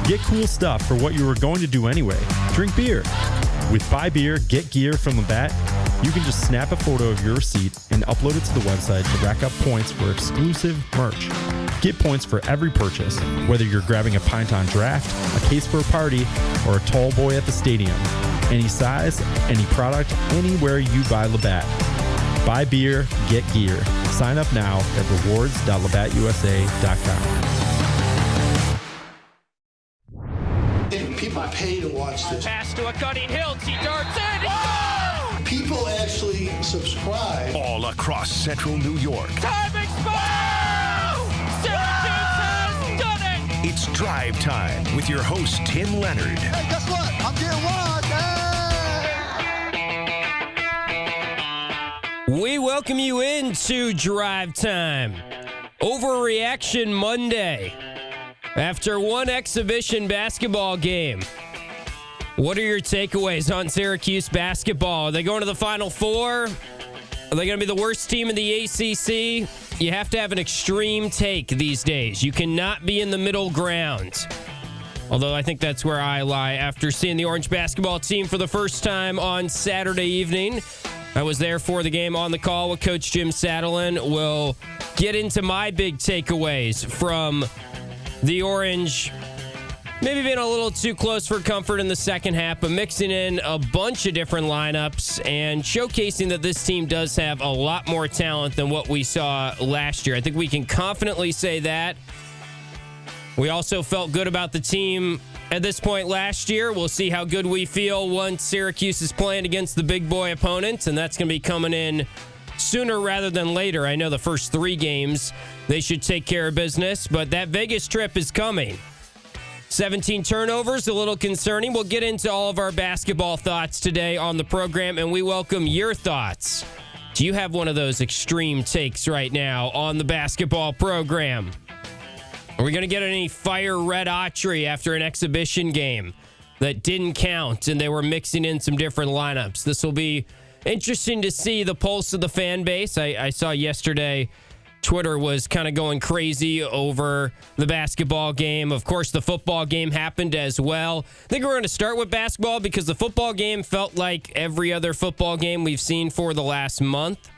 Get cool stuff for what you were going to do anyway. Drink beer. With Buy Beer, Get Gear from Labatt, you can just snap a photo of your receipt and upload it to the website to rack up points for exclusive merch. Get points for every purchase, whether you're grabbing a pint on draft, a case for a party, or a tall boy at the stadium. Any size, any product, anywhere you buy Labatt. Buy beer, get gear. Sign up now at rewards.labattusa.com. People pay to watch this. Pass to a cutting Hiltz. He darts in. Oh! People actually subscribe. All across central New York. Time expired! Syracuse has done it! It's Drive Time with your host, Tim Leonard. Hey, guess what? I'm getting one. We welcome you into Drive Time. Overreaction Monday. After one exhibition basketball game, what are your takeaways on Syracuse basketball? Are they going to the Final Four? Are they going to be the worst team in the ACC? You have to have an extreme take these days. You cannot be in the middle ground. Although I think that's where I lie. After seeing the Orange basketball team for the first time on Saturday evening, I was there for the game on the call with Coach Jim Saddlein. We'll get into my big takeaways from the Orange. Maybe being a little too close for comfort in the second half, but mixing in a bunch of different lineups and showcasing that this team does have a lot more talent than what we saw last year. I think we can confidently say that. We also felt good about the team at this point last year. We'll see how good we feel once Syracuse is playing against the big boy opponents, and that's going to be coming in sooner rather than later. I know the first 3 games, they should take care of business, but that Vegas trip is coming. 17 turnovers, a little concerning. We'll get into all of our basketball thoughts today on the program, and we welcome your thoughts. Do you have one of those extreme takes right now on the basketball program? Are we going to get any fire red Autry after an exhibition game that didn't count and they were mixing in some different lineups? This will be interesting to see the pulse of the fan base. I saw yesterday Twitter was kind of going crazy over the basketball game. Of course, the football game happened as well. I think we're going to start with basketball because the football game felt like every other football game we've seen for the last month.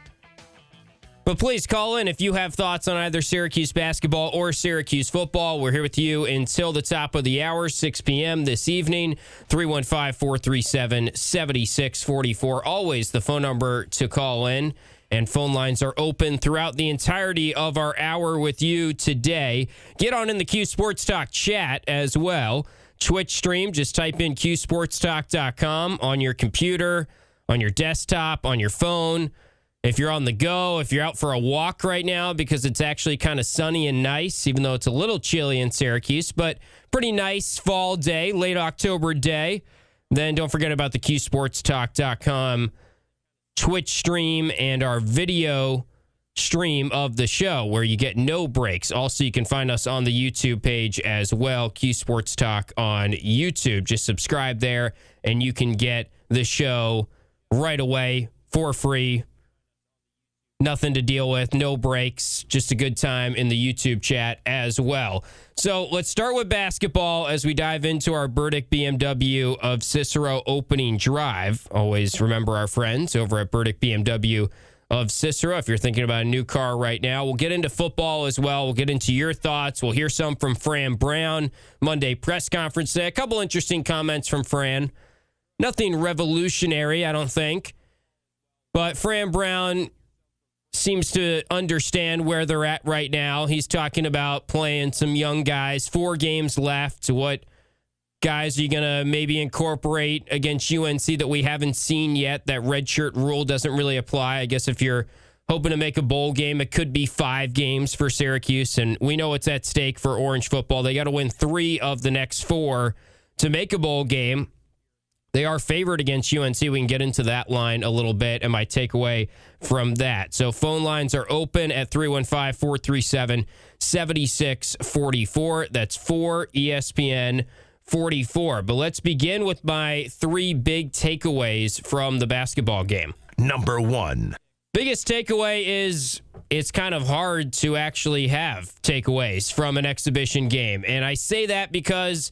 But please call in if you have thoughts on either Syracuse basketball or Syracuse football. We're here with you until the top of the hour, 6 p.m. this evening, 315-437-7644. Always the phone number to call in. And phone lines are open throughout the entirety of our hour with you today. Get on in the Q Sports Talk chat as well. Twitch stream, just type in qsportstalk.com on your computer, on your desktop, on your phone. If you're on the go, if you're out for a walk right now, because it's actually kind of sunny and nice, even though it's a little chilly in Syracuse, but pretty nice fall day, late October day, then don't forget about the qsportstalk.com Twitch stream and our video stream of the show where you get no breaks. Also, you can find us on the YouTube page as well, Q Sports Talk on YouTube. Just subscribe there and you can get the show right away for free. Nothing to deal with, no breaks, just a good time in the YouTube chat as well. So let's start with basketball as we dive into our Burdick BMW of Cicero opening drive. Always remember our friends over at Burdick BMW of Cicero. If you're thinking about a new car right now, we'll get into football as well. We'll get into your thoughts. We'll hear some from Fran Brown, Monday press conference today. A couple interesting comments from Fran. Nothing revolutionary, I don't think. But Fran Brown seems to understand where they're at right now. He's talking about playing some young guys, 4 games left. What guys are you going to maybe incorporate against UNC that we haven't seen yet? That redshirt rule doesn't really apply. I guess if you're hoping to make a bowl game, it could be 5 games for Syracuse, and we know what's at stake for Orange football. They got to win 3 of the next 4 to make a bowl game. They are favored against UNC. We can get into that line a little bit and my takeaway from that. So phone lines are open at 315-437-7644. That's 4 ESPN 44. But let's begin with my 3 big takeaways from the basketball game. Number 1. Biggest takeaway is it's kind of hard to actually have takeaways from an exhibition game. And I say that because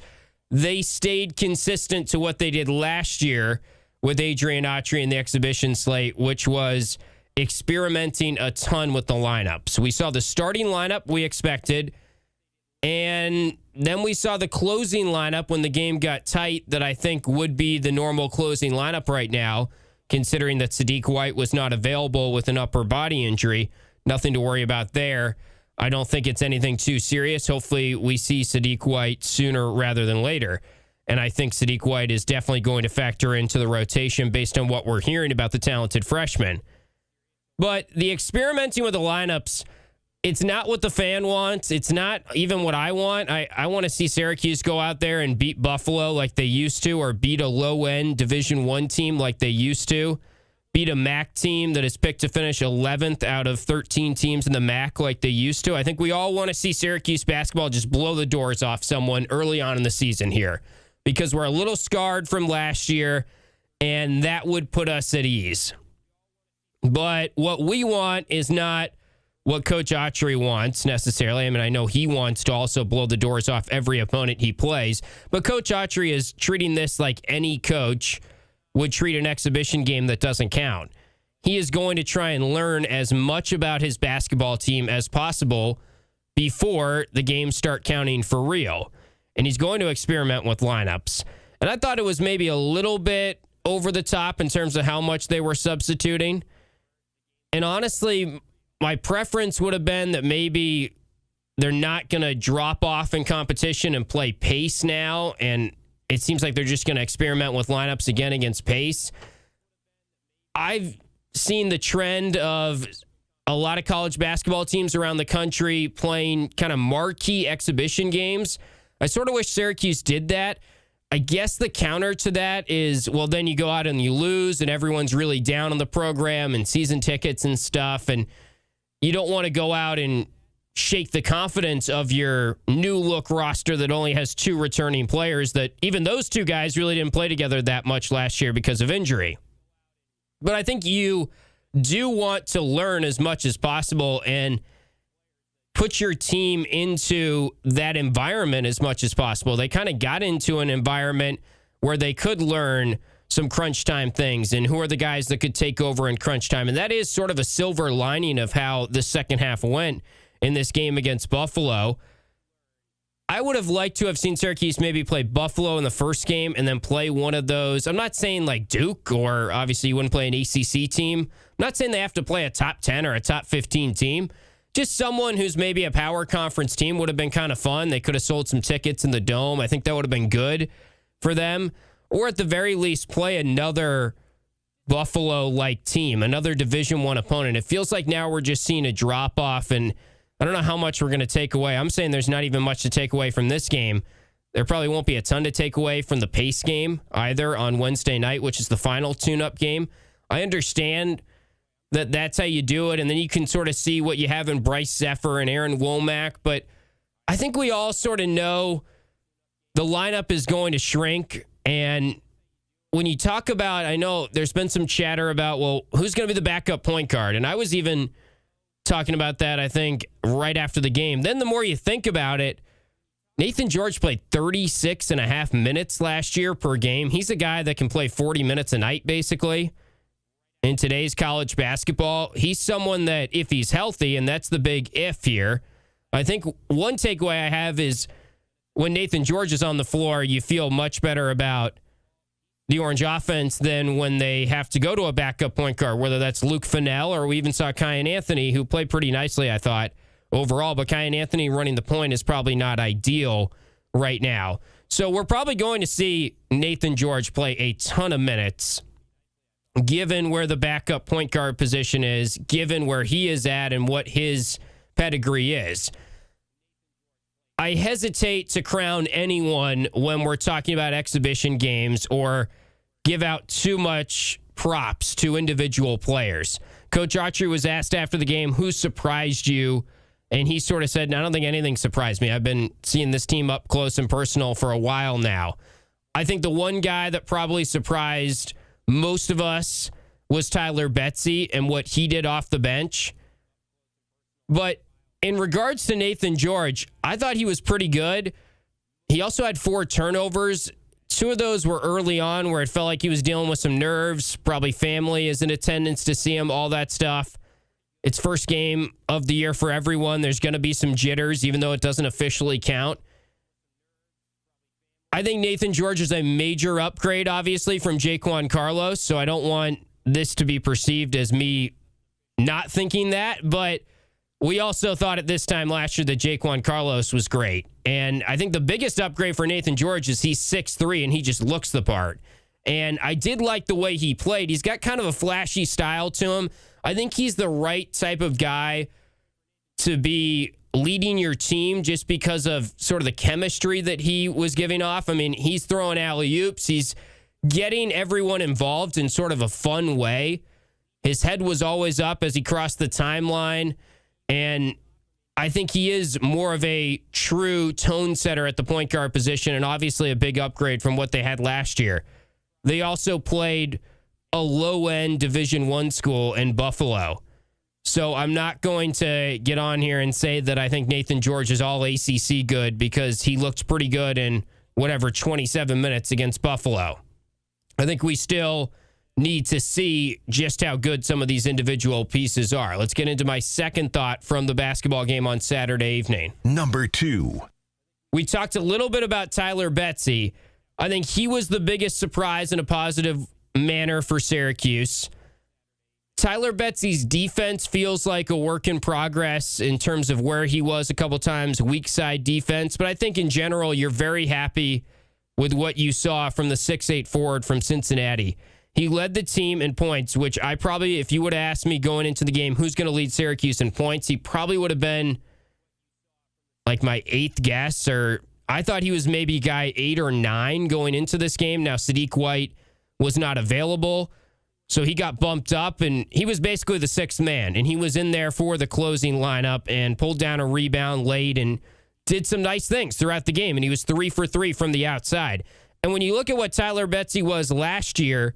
they stayed consistent to what they did last year with Adrian Autry in the exhibition slate, which was experimenting a ton with the lineups. We saw the starting lineup we expected, and then we saw the closing lineup when the game got tight that I think would be the normal closing lineup right now, considering that Sadiq White was not available with an upper body injury. Nothing to worry about there. I don't think it's anything too serious. Hopefully we see Sadiq White sooner rather than later. And I think Sadiq White is definitely going to factor into the rotation based on what we're hearing about the talented freshman. But the experimenting with the lineups, it's not what the fan wants. It's not even what I want. I want to see Syracuse go out there and beat Buffalo like they used to, or beat a low-end Division I team like they used to. Beat a MAC team that is picked to finish 11th out of 13 teams in the MAC like they used to. I think we all want to see Syracuse basketball just blow the doors off someone early on in the season here, because we're a little scarred from last year, and that would put us at ease. But what we want is not what Coach Autry wants necessarily. I mean, I know he wants to also blow the doors off every opponent he plays, but Coach Autry is treating this like any coach would treat an exhibition game that doesn't count. He is going to try and learn as much about his basketball team as possible before the games start counting for real. And he's going to experiment with lineups. And I thought it was maybe a little bit over the top in terms of how much they were substituting. And honestly, my preference would have been that maybe they're not going to drop off in competition and play pace now, and it seems like they're just going to experiment with lineups again against pace. I've seen the trend of a lot of college basketball teams around the country playing kind of marquee exhibition games. I sort of wish Syracuse did that. I guess the counter to that is, well, then you go out and you lose and everyone's really down on the program and season tickets and stuff, and you don't want to go out and shake the confidence of your new look roster that only has 2 returning players, that even those 2 guys really didn't play together that much last year because of injury. But I think you do want to learn as much as possible and put your team into that environment as much as possible. They kind of got into an environment where they could learn some crunch time things and who are the guys that could take over in crunch time. And that is sort of a silver lining of how the second half went in this game against Buffalo. I would have liked to have seen Syracuse maybe play Buffalo in the first game and then play one of those. I'm not saying like Duke, or obviously you wouldn't play an ACC team. I'm not saying they have to play a top 10 or a top 15 team. Just someone who's maybe a power conference team would have been kind of fun. They could have sold some tickets in the Dome. I think that would have been good for them. Or at the very least, play another Buffalo-like team, another Division I opponent. It feels like now we're just seeing a drop-off, and I don't know how much we're going to take away. I'm saying there's not even much to take away from this game. There probably won't be a ton to take away from the Pace game either on Wednesday night, which is the final tune-up game. I understand that that's how you do it, and then you can sort of see what you have in Bryce Zephyr and Aaron Womack, but I think we all sort of know the lineup is going to shrink. And when you talk about, I know there's been some chatter about, well, who's going to be the backup point guard? And I was even talking about that, I think, right after the game. Then the more you think about it, Nathan George played 36 and a half minutes last year per game. He's a guy that can play 40 minutes a night, basically, in today's college basketball. He's someone that, if he's healthy, and that's the big if here, I think one takeaway I have is when Nathan George is on the floor, you feel much better about the Orange offense than when they have to go to a backup point guard, whether that's Luke Fennell or we even saw Kyan Anthony, who played pretty nicely, I thought, overall. But Kyan Anthony running the point is probably not ideal right now. So we're probably going to see Nathan George play a ton of minutes, given where the backup point guard position is, given where he is at and what his pedigree is. I hesitate to crown anyone when we're talking about exhibition games or give out too much props to individual players. Coach Autry was asked after the game, who surprised you? And he sort of said, I don't think anything surprised me. I've been seeing this team up close and personal for a while now. I think the one guy that probably surprised most of us was Tyler Betsy and what he did off the bench. But in regards to Nathan George, I thought he was pretty good. He also had 4 turnovers. 2 of those were early on where it felt like he was dealing with some nerves. Probably family is in attendance to see him, all that stuff. It's first game of the year for everyone. There's going to be some jitters, even though it doesn't officially count. I think Nathan George is a major upgrade, obviously, from Jaquan Carlos, so I don't want this to be perceived as me not thinking that, but we also thought at this time last year that Jaquan Carlos was great. And I think the biggest upgrade for Nathan George is he's 6'3", and he just looks the part. And I did like the way he played. He's got kind of a flashy style to him. I think he's the right type of guy to be leading your team just because of sort of the chemistry that he was giving off. I mean, he's throwing alley-oops. He's getting everyone involved in sort of a fun way. His head was always up as he crossed the timeline. And I think he is more of a true tone setter at the point guard position, and obviously a big upgrade from what they had last year. They also played a low-end Division I school in Buffalo. So I'm not going to get on here and say that I think Nathan George is all ACC good, because he looked pretty good in 27 minutes against Buffalo. I think we still need to see just how good some of these individual pieces are. Let's get into my second thought from the basketball game on Saturday evening. Number 2. We talked a little bit about Tyler Betsy. I think he was the biggest surprise in a positive manner for Syracuse. Tyler Betsy's defense feels like a work in progress in terms of where he was a couple times, weak side defense. But I think in general, you're very happy with what you saw from the 6'8" forward from Cincinnati. He led the team in points, which I probably, if you would have asked me going into the game, who's going to lead Syracuse in points, he probably would have been like my 8th guess, or I thought he was maybe guy 8 or 9 going into this game. Now, Sadiq White was not available, so he got bumped up, and he was basically the 6th man, and he was in there for the closing lineup and pulled down a rebound late and did some nice things throughout the game, and he was 3 for 3 from the outside. And when you look at what Tyler Betsy was last year,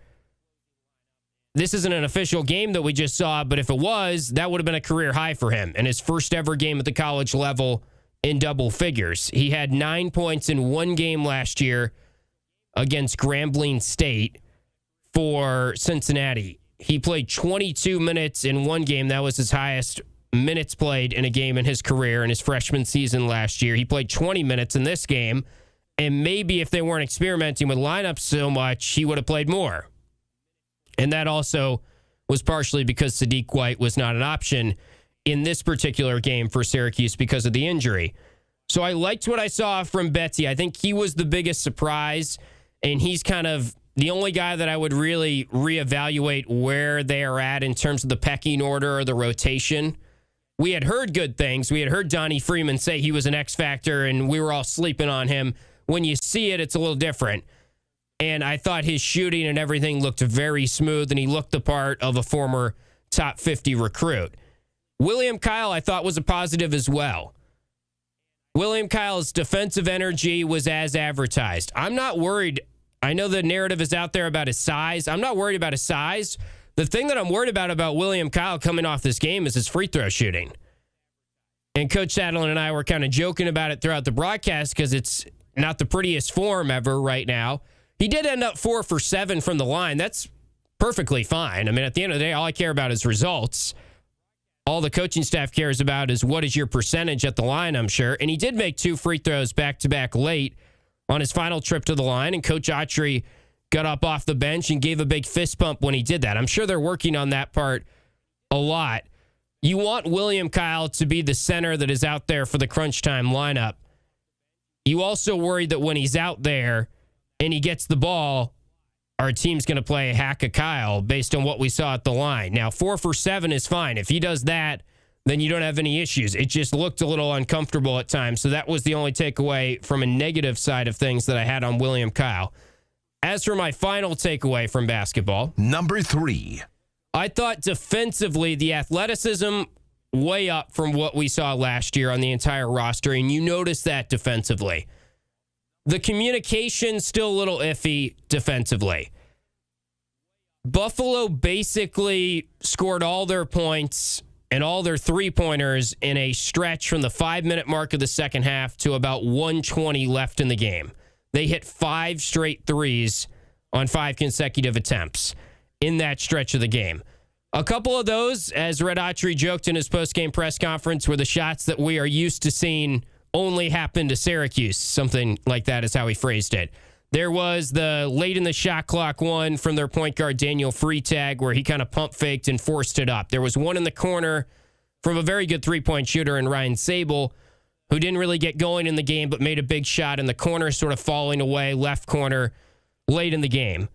this isn't an official game that we just saw, but if it was, that would have been a career high for him and his first ever game at the college level in double figures. He had 9 points in one game last year against Grambling State for Cincinnati. He played 22 minutes in one game. That was his highest minutes played in a game in his career in his freshman season last year. He played 20 minutes in this game, and maybe if they weren't experimenting with lineups so much, he would have played more. And that also was partially because Sadiq White was not an option in this particular game for Syracuse because of the injury. So I liked what I saw from Betsy. I think he was the biggest surprise, and he's kind of the only guy that I would really reevaluate where they are at in terms of the pecking order or the rotation. We had heard good things. We had heard Donnie Freeman say he was an X factor, and we were all sleeping on him. When you see it, it's a little different. And I thought his shooting and everything looked very smooth, and he looked the part of a former top 50 recruit. William Kyle, I thought, was a positive as well. William Kyle's defensive energy was as advertised. I'm not worried. I know the narrative is out there about his size. I'm not worried about his size. The thing that I'm worried about William Kyle coming off this game is his free throw shooting. And Coach Sadlin and I were kind of joking about it throughout the broadcast because it's not the prettiest form ever right now. He did end up 4 for 7 from the line. That's perfectly fine. I mean, at the end of the day, all I care about is results. All the coaching staff cares about is what is your percentage at the line, I'm sure. And he did make 2 free throws back-to-back late on his final trip to the line, and Coach Autry got up off the bench and gave a big fist bump when he did that. I'm sure they're working on that part a lot. You want William Kyle to be the center that is out there for the crunch time lineup. You also worry that when he's out there and he gets the ball, our team's going to play a hack of Kyle based on what we saw at the line. Now, 4 for 7 is fine. If he does that, then you don't have any issues. It just looked a little uncomfortable at times. So that was the only takeaway from a negative side of things that I had on William Kyle. As for my final takeaway from basketball, Number 3. I thought defensively, the athleticism way up from what we saw last year on the entire roster, and you notice that defensively. The communication still a little iffy defensively. Buffalo basically scored all their points and all their three-pointers in a stretch from the 5-minute mark of the second half to about 1:20 left in the game. They hit 5 straight threes on 5 consecutive attempts in that stretch of the game. A couple of those, as Red Autry joked in his post-game press conference, were the shots that we are used to seeing only happen to Syracuse. Something like that is how he phrased it. There was the late in the shot clock one from their point guard, Daniel Freitag, where he kind of pump faked and forced it up. There was one in the corner from a very good three-point shooter in Ryan Sable, who didn't really get going in the game but made a big shot in the corner, sort of falling away, left corner, late in the game.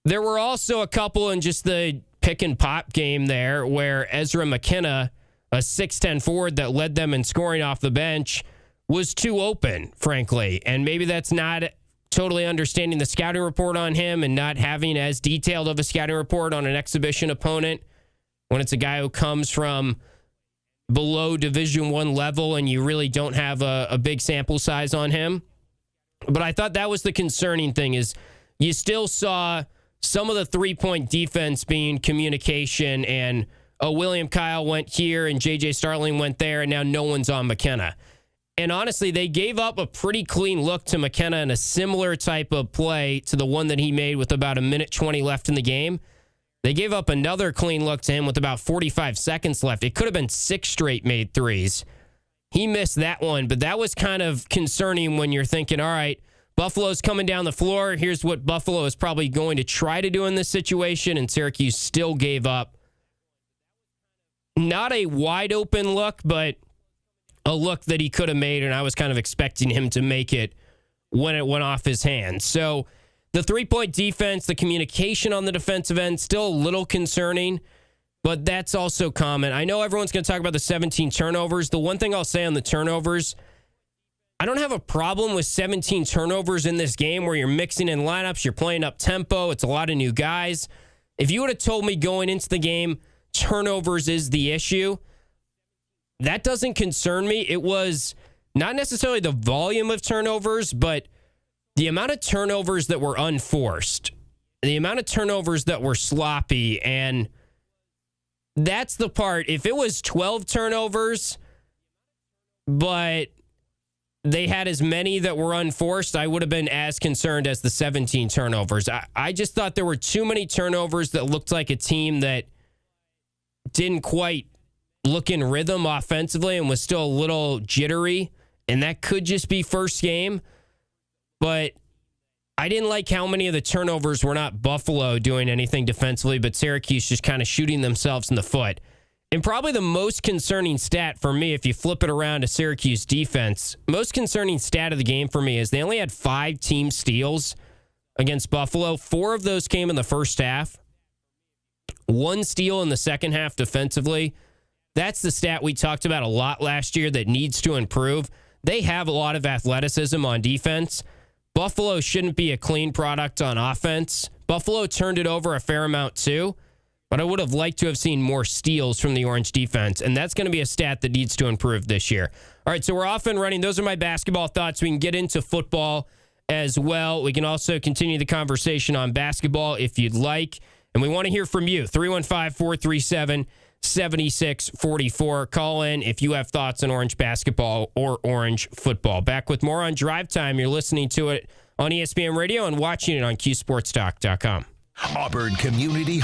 There were also a couple in just the pick and pop game there where Ezra McKenna, a 6'10 forward that led them in scoring off the bench, was too open, frankly. And maybe that's not totally understanding the scouting report on him and not having as detailed of a scouting report on an exhibition opponent when it's a guy who comes from below Division I level and you really don't have a big sample size on him. But I thought that was the concerning thing, is you still saw some of the three-point defense being communication and, William Kyle went here and J.J. Starling went there, and now no one's on McKenna. And honestly, they gave up a pretty clean look to McKenna in a similar type of play to the one that he made with about 1:20 left in the game. They gave up another clean look to him with about 45 seconds left. It could have been 6 straight made threes. He missed that one, but that was kind of concerning when you're thinking, all right, Buffalo's coming down the floor. Here's what Buffalo is probably going to try to do in this situation, and Syracuse still gave up. Not a wide open look, but a look that he could have made, and I was kind of expecting him to make it when it went off his hands. So the three-point defense, the communication on the defensive end, still a little concerning, but that's also common. I know everyone's going to talk about the 17 turnovers. The one thing I'll say on the turnovers, I don't have a problem with 17 turnovers in this game where you're mixing in lineups, you're playing up tempo, it's a lot of new guys. If you would have told me going into the game, turnovers is the issue, that doesn't concern me. It was not necessarily the volume of turnovers, but the amount of turnovers that were unforced, the amount of turnovers that were sloppy, and that's the part. If it was 12 turnovers, but they had as many that were unforced, I would have been as concerned as the 17 turnovers. I just thought there were too many turnovers that looked like a team that didn't quite look in rhythm offensively and was still a little jittery, and that could just be first game. But I didn't like how many of the turnovers were not Buffalo doing anything defensively, but Syracuse just kind of shooting themselves in the foot. And probably the most concerning stat for me, if you flip it around to Syracuse defense, most concerning stat of the game for me is they only had 5 team steals against Buffalo. 4 of those came in the first half. 1 steal in the second half defensively. That's the stat we talked about a lot last year that needs to improve. They have a lot of athleticism on defense. Buffalo shouldn't be a clean product on offense. Buffalo turned it over a fair amount too, but I would have liked to have seen more steals from the Orange defense, and that's going to be a stat that needs to improve this year. All right, so we're off and running. Those are my basketball thoughts. We can get into football as well. We can also continue the conversation on basketball if you'd like, and we want to hear from you. 315-437-7644. Call in if you have thoughts on Orange basketball or Orange football. Back with more on Drive Time. You're listening to it on ESPN Radio and watching it on QSportsTalk.com. Auburn Community.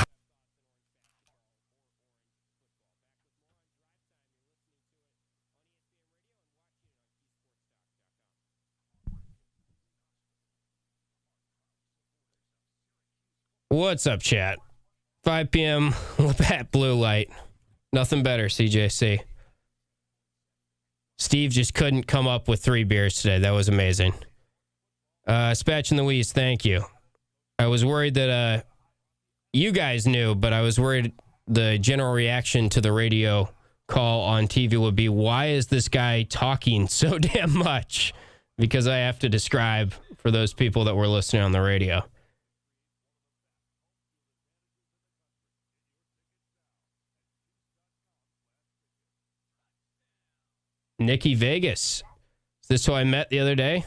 What's up, chat? 5 p.m. Labatt Blue Light. Nothing better, CJC. Steve just couldn't come up with 3 beers today. That was amazing. Spatch and Louise, thank you. I was worried that you guys knew, but I was worried the general reaction to the radio call on TV would be, why is this guy talking so damn much? Because I have to describe for those people that were listening on the radio. Nikki Vegas. Is this who I met the other day?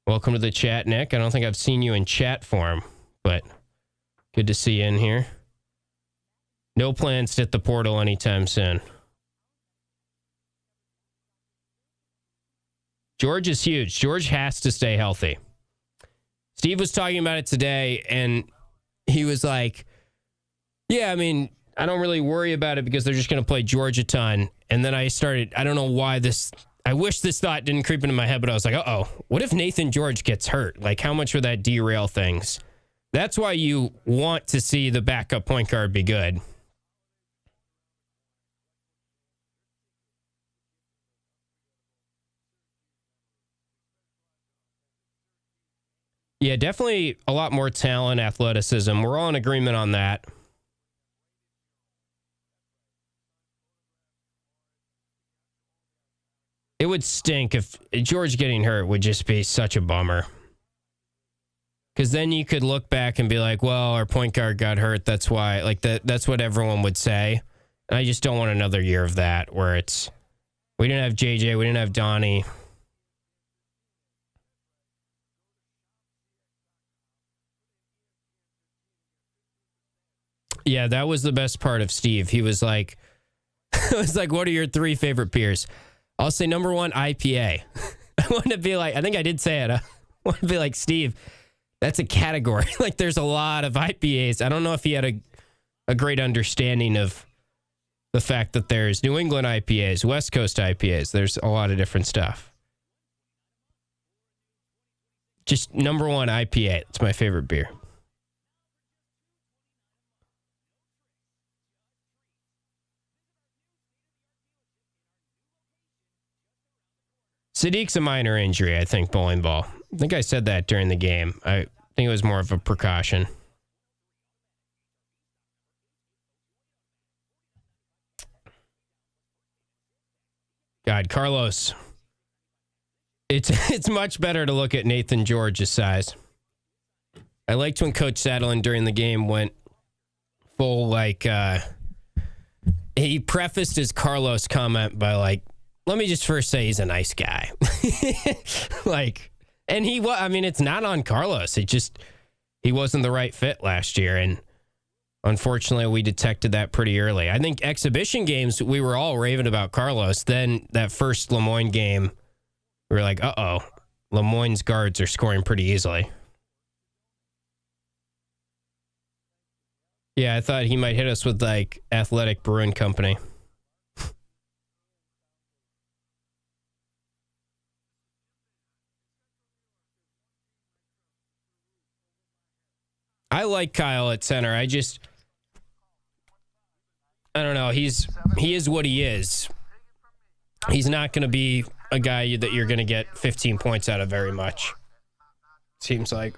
Welcome to the chat, Nick. I don't think I've seen you in chat form, but good to see you in here. No plans to hit the portal anytime soon. George is huge. George has to stay healthy. Steve was talking about it today, and he was like, yeah, I mean, I don't really worry about it because they're just going to play George a ton. And then I don't know why I wish this thought didn't creep into my head, but I was like, uh-oh, what if Nathan George gets hurt? Like, how much would that derail things? That's why you want to see the backup point guard be good. Yeah, definitely a lot more talent, athleticism. We're all in agreement on that. It would stink if George getting hurt would just be such a bummer. Because then you could look back and be like, well, our point guard got hurt. That's why. Like, that's what everyone would say. And I just don't want another year of that where it's, we didn't have JJ, we didn't have Donnie. Yeah, that was the best part of Steve. He was like, it was like, what are your 3 favorite beers? I'll say number 1, IPA. I want to be like, I think I did say it. I want to be like, Steve, that's a category. Like, there's a lot of IPAs. I don't know if he had a great understanding of the fact that there's New England IPAs, West Coast IPAs. There's a lot of different stuff. Just number 1, IPA. It's my favorite beer. Sadiq's a minor injury, I think, bowling ball. I think I said that during the game. I think it was more of a precaution. God, Carlos. It's much better to look at Nathan George's size. I liked when Coach Saddlein during the game went full, like, he prefaced his Carlos comment by, like, let me just first say he's a nice guy. Like, and it's not on Carlos. He wasn't the right fit last year. And unfortunately, we detected that pretty early. I think exhibition games, we were all raving about Carlos. Then that first Lemoyne game, we were like, uh-oh, Lemoyne's guards are scoring pretty easily. Yeah, I thought he might hit us with, like, Athletic Brewing Company. I like Kyle at center. I don't know. He is what he is. He's not going to be a guy that you're going to get 15 points out of very much. Seems like.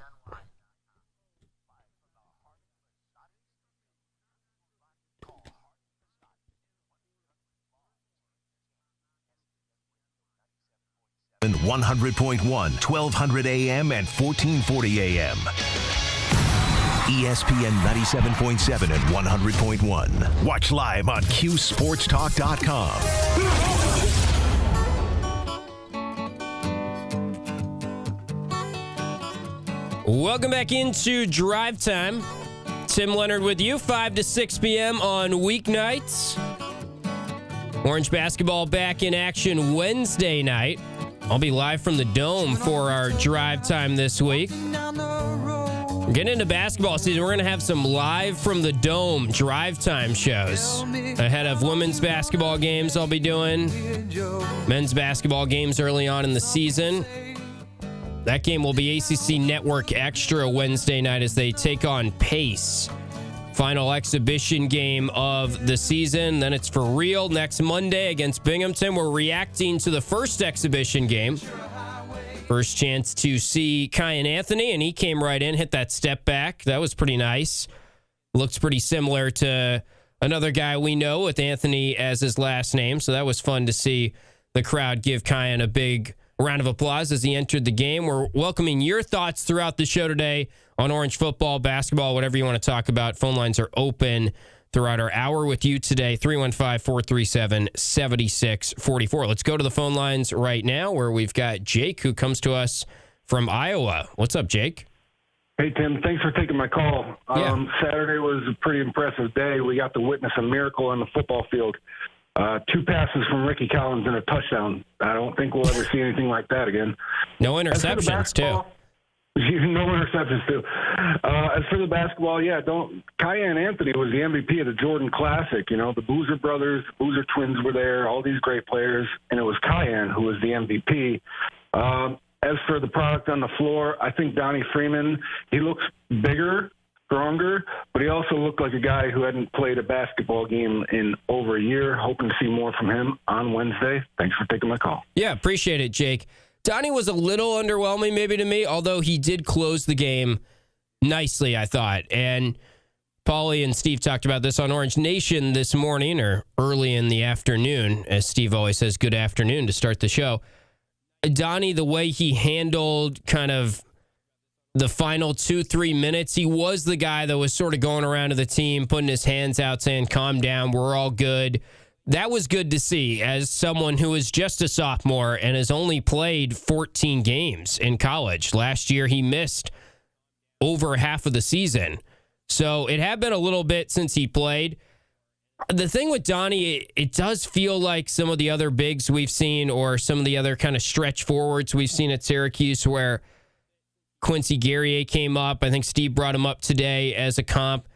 And 100.1, 1200 AM and 1440 AM. ESPN 97.7 and 100.1. Watch live on QSportsTalk.com. Welcome back into Drive Time. Tim Leonard with you, 5 to 6 p.m. on weeknights. Orange basketball back in action Wednesday night. I'll be live from the Dome for our Drive Time this week. Getting into basketball season, we're going to have some live from the Dome Drive Time shows. Ahead of women's basketball games I'll be doing. Men's basketball games early on in the season. That game will be ACC Network Extra Wednesday night as they take on Pace. Final exhibition game of the season. Then it's for real next Monday against Binghamton. We're reacting to the first exhibition game. First chance to see Kyan Anthony, and he came right in, hit that step back. That was pretty nice. Looks pretty similar to another guy we know with Anthony as his last name. So that was fun to see the crowd give Kyan a big round of applause as he entered the game. We're welcoming your thoughts throughout the show today on Orange football, basketball, whatever you want to talk about. Phone lines are open throughout our hour with you today, 315-437-7644. Let's go to the phone lines right now where we've got Jake, who comes to us from Iowa. What's up, Jake? Hey, Tim, thanks for taking my call. Yeah. Saturday was a pretty impressive day. We got to witness a miracle on the football field. 2 passes from Ricky Collins and a touchdown. I don't think we'll ever see anything like that again. No interceptions, too. No interceptions, too. As for the basketball, Cayenne Anthony was the MVP of the Jordan Classic. You know, the Boozer brothers, the Boozer twins were there, all these great players, and it was Cayenne who was the MVP. As for the product on the floor, I think Donnie Freeman, he looks bigger, stronger, but he also looked like a guy who hadn't played a basketball game in over a year. Hoping to see more from him on Wednesday. Thanks for taking my call. Yeah, appreciate it, Jake. Donnie was a little underwhelming maybe to me, although he did close the game nicely, I thought. And Paulie and Steve talked about this on Orange Nation this morning or early in the afternoon, as Steve always says, good afternoon to start the show. Donnie, the way he handled kind of the final 2-3 minutes, he was the guy that was sort of going around to the team, putting his hands out, saying, calm down, we're all good. That was good to see as someone who is just a sophomore and has only played 14 games in college. Last year, he missed over half of the season. So it had been a little bit since he played. The thing with Donnie, it does feel like some of the other bigs we've seen or some of the other kind of stretch forwards we've seen at Syracuse where Quincy Guerrier came up. I think Steve brought him up today as a comp.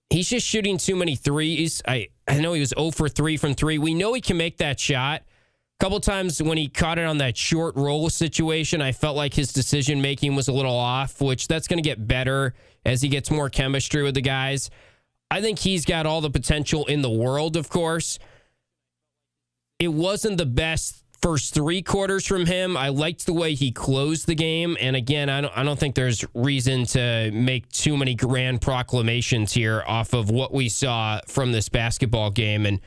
He's just shooting too many threes. I know he was 0 for 3 from 3. We know he can make that shot. A couple times when he caught it on that short roll situation, I felt like his decision-making was a little off, which that's going to get better as he gets more chemistry with the guys. I think he's got all the potential in the world, of course. It wasn't the best first 3 quarters from him. I liked the way he closed the game. And again, I don't think there's reason to make too many grand proclamations here off of what we saw from this basketball game. And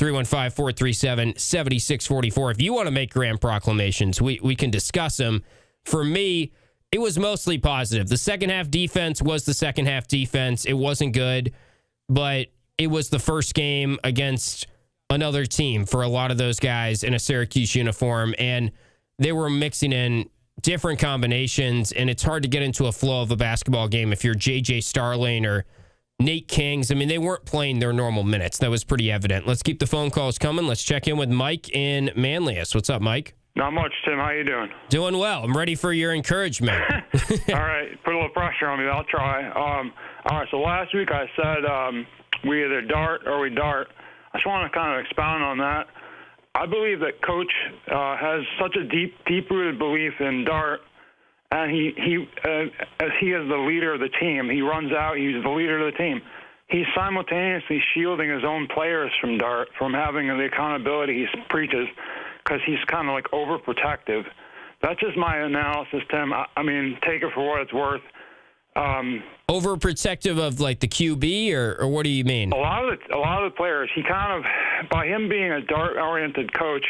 315-437-7644. If you want to make grand proclamations, we can discuss them. For me, it was mostly positive. The second half defense was the second half defense. It wasn't good, but it was the first game against another team for a lot of those guys in a Syracuse uniform, and they were mixing in different combinations, and it's hard to get into a flow of a basketball game if you're J.J. Starling or Nate Kings. I mean, they weren't playing their normal minutes. That was pretty evident. Let's keep the phone calls coming. Let's check in with Mike in Manlius. What's up, Mike? Not much, Tim. How you doing? Doing well. I'm ready for your encouragement. All right. Put a little pressure on me. I'll try. All right. So last week I said we either dart or we dart. I just want to kind of expound on that. I believe that Coach has such a deep-rooted belief in dart, and as he is the leader of the team, he runs out, he's the leader of the team. He's simultaneously shielding his own players from dart, from having the accountability he preaches, because he's kind of like overprotective. That's just my analysis, Tim. I mean, take it for what it's worth. Overprotective of like the QB, or what do you mean? A lot of the players, he kind of, by him being a dart-oriented coach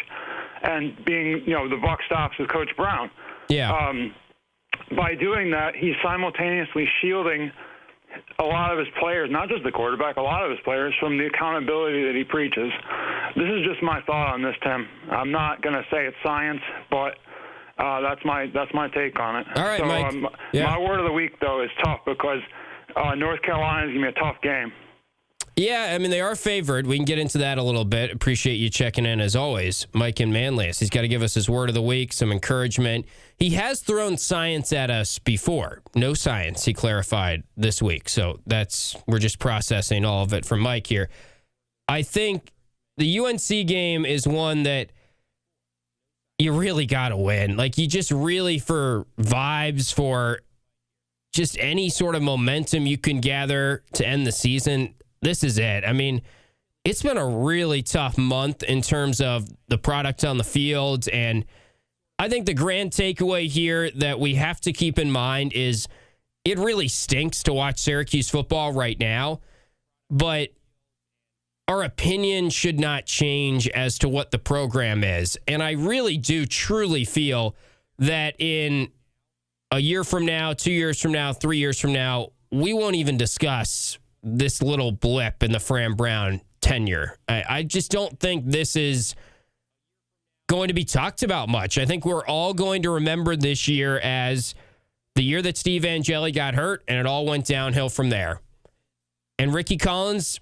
and being, the buck stops with Coach Brown. Yeah. By doing that, he's simultaneously shielding a lot of his players, not just the quarterback, a lot of his players, from the accountability that he preaches. This is just my thought on this, Tim. I'm not going to say it's science, but that's my take on it. All right, so, Mike. My word of the week, though, is tough because North Carolina is going to be a tough game. Yeah, I mean, they are favored. We can get into that a little bit. Appreciate you checking in, as always. Mike in Manlius. He's got to give us his word of the week, some encouragement. He has thrown science at us before. No science, he clarified this week. So we're just processing all of it from Mike here. I think the UNC game is one that you really got to win. Like, you just really, for vibes, for just any sort of momentum you can gather to end the season, this is it. I mean, it's been a really tough month in terms of the product on the field. And I think the grand takeaway here that we have to keep in mind is it really stinks to watch Syracuse football right now. But our opinion should not change as to what the program is. And I really do truly feel that in a year from now, 2 years from now, 3 years from now, we won't even discuss this little blip in the Fran Brown tenure. I just don't think this is going to be talked about much. I think we're all going to remember this year as the year that Steve Angeli got hurt, and it all went downhill from there. And Ricky Collins,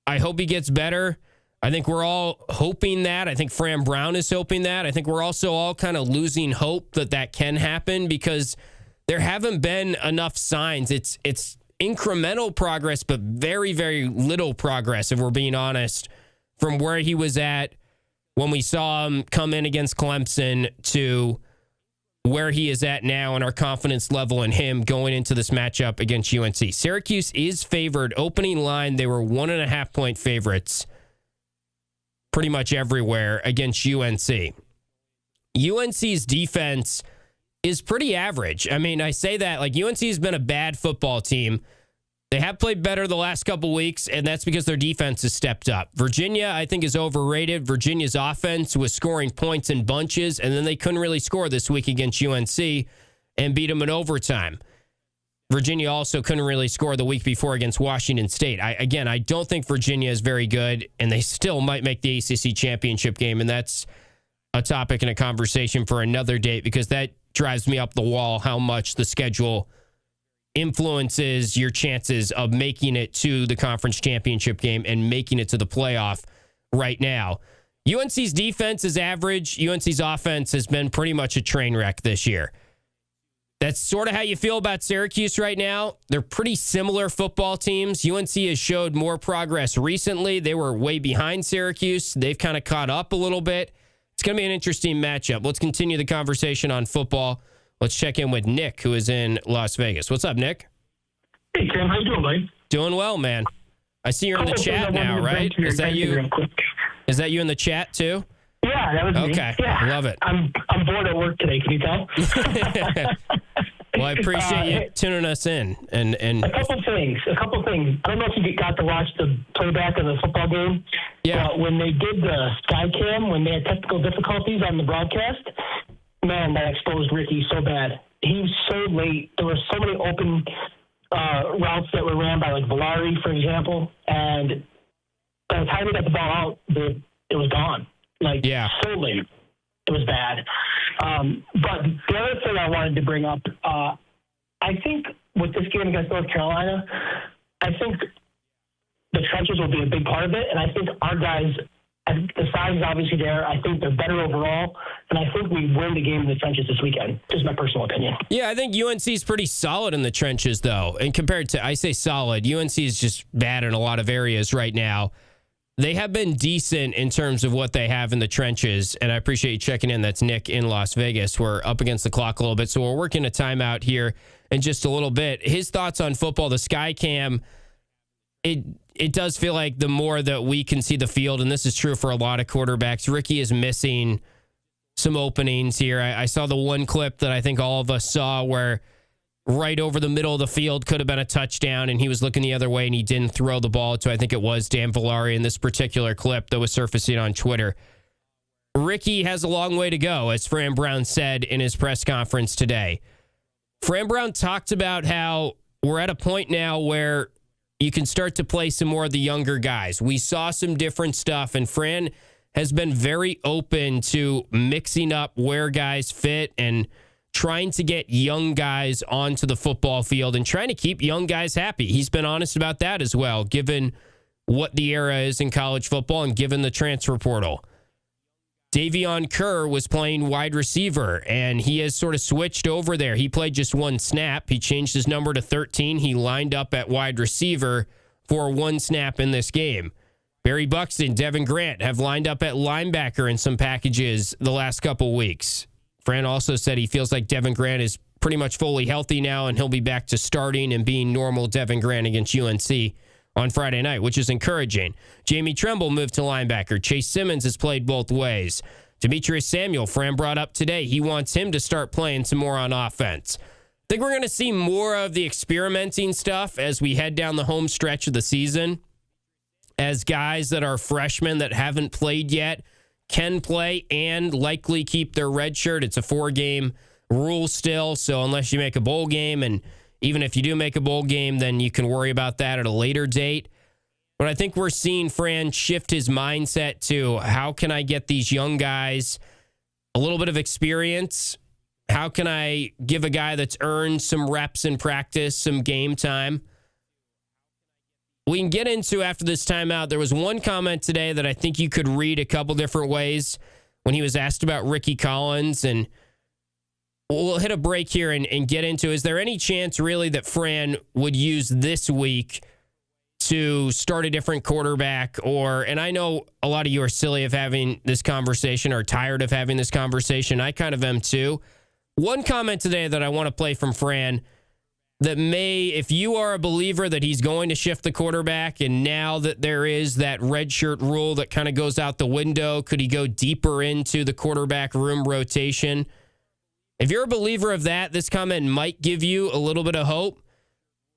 I hope he gets better. I think we're all hoping that. I think Fran Brown is hoping that. I think we're also all kind of losing hope that that can happen because there haven't been enough signs. It's incremental progress, but very, very little progress, if we're being honest, from where he was at when we saw him come in against Clemson to where he is at now and our confidence level in him going into this matchup against UNC. Syracuse is favored. Opening line, they were 1.5-point favorites pretty much everywhere against UNC. UNC's defense is pretty average. I mean, I say that like UNC has been a bad football team. They have played better the last couple weeks, and that's because their defense has stepped up. Virginia, I think, is overrated. Virginia's offense was scoring points in bunches, and then they couldn't really score this week against UNC and beat them in overtime. Virginia also couldn't really score the week before against Washington State. I don't think Virginia is very good, and they still might make the ACC championship game, and that's a topic and a conversation for another date because that drives me up the wall how much the schedule influences your chances of making it to the conference championship game and making it to the playoff right now. UNC's defense is average. UNC's offense has been pretty much a train wreck this year. That's sort of how you feel about Syracuse right now. They're pretty similar football teams. UNC has showed more progress recently. They were way behind Syracuse. They've kind of caught up a little bit. It's going to be an interesting matchup. Let's continue the conversation on football. Let's check in with Nick, who is in Las Vegas. What's up, Nick? Hey, Tim. How you doing, buddy? Doing well, man. I see you're in the chat now, right? Is that you? Is that you in the chat, too? Yeah, that was me. Okay, yeah. Love it. I'm bored at work today. Can you tell? Well, I appreciate you tuning us in. And a couple things. I don't know if you got to watch the playback of the football game. Yeah. But when they did the Skycam, when they had technical difficulties on the broadcast, man, that exposed Ricky so bad. He was so late. There were so many open routes that were ran by, like, Valari, for example. And by the time he got the ball out, it was gone. Like, so late. It was bad. But the other thing I wanted to bring up, I think with this game against North Carolina, I think the trenches will be a big part of it. And I think our guys, the size is obviously there. I think they're better overall. And I think we win the game in the trenches this weekend. Just my personal opinion. Yeah, I think UNC is pretty solid in the trenches, though. And compared to, I say solid, UNC is just bad in a lot of areas right now. They have been decent in terms of what they have in the trenches, and I appreciate you checking in. That's Nick in Las Vegas. We're up against the clock a little bit, so we're working a timeout here in just a little bit. His thoughts on football, the Skycam, it does feel like the more that we can see the field, and this is true for a lot of quarterbacks, Ricky is missing some openings here. I saw the one clip that I think all of us saw where right over the middle of the field could have been a touchdown, and he was looking the other way, and he didn't throw the ball to, I think it was Dan Valari in this particular clip that was surfacing on Twitter. Ricky has a long way to go, as Fran Brown said in his press conference today. Fran Brown talked about how we're at a point now where you can start to play some more of the younger guys. We saw some different stuff, and Fran has been very open to mixing up where guys fit and trying to get young guys onto the football field and trying to keep young guys happy. He's been honest about that as well, given what the era is in college football and given the transfer portal. Davion Kerr was playing wide receiver, and he has sort of switched over there. He played just one snap. He changed his number to 13. He lined up at wide receiver for one snap in this game. Barry Buxton, Devin Grant have lined up at linebacker in some packages the last couple weeks. Fran also said he feels like Devin Grant is pretty much fully healthy now, and he'll be back to starting and being normal Devin Grant against UNC on Friday night, which is encouraging. Jamie Tremble moved to linebacker. Chase Simmons has played both ways. Demetrius Samuel, Fran brought up today, he wants him to start playing some more on offense. I think we're going to see more of the experimenting stuff as we head down the home stretch of the season, as guys that are freshmen that haven't played yet can play and likely keep their red shirt. It's a 4-game rule still, so unless you make a bowl game, and even if you do make a bowl game, then you can worry about that at a later date. But I think we're seeing Fran shift his mindset to how can I get these young guys a little bit of experience? How can I give a guy that's earned some reps in practice, some game time? We can get into after this timeout. There was one comment today that I think you could read a couple different ways when he was asked about Ricky Collins, and we'll hit a break here and get into, is there any chance really that Fran would use this week to start a different quarterback? And I know a lot of you are silly of having this conversation or tired of having this conversation. I kind of am too. One comment today that I want to play from Fran that may, if you are a believer that he's going to shift the quarterback, and now that there is that redshirt rule that kind of goes out the window, could he go deeper into the quarterback room rotation? If you're a believer of that, this comment might give you a little bit of hope,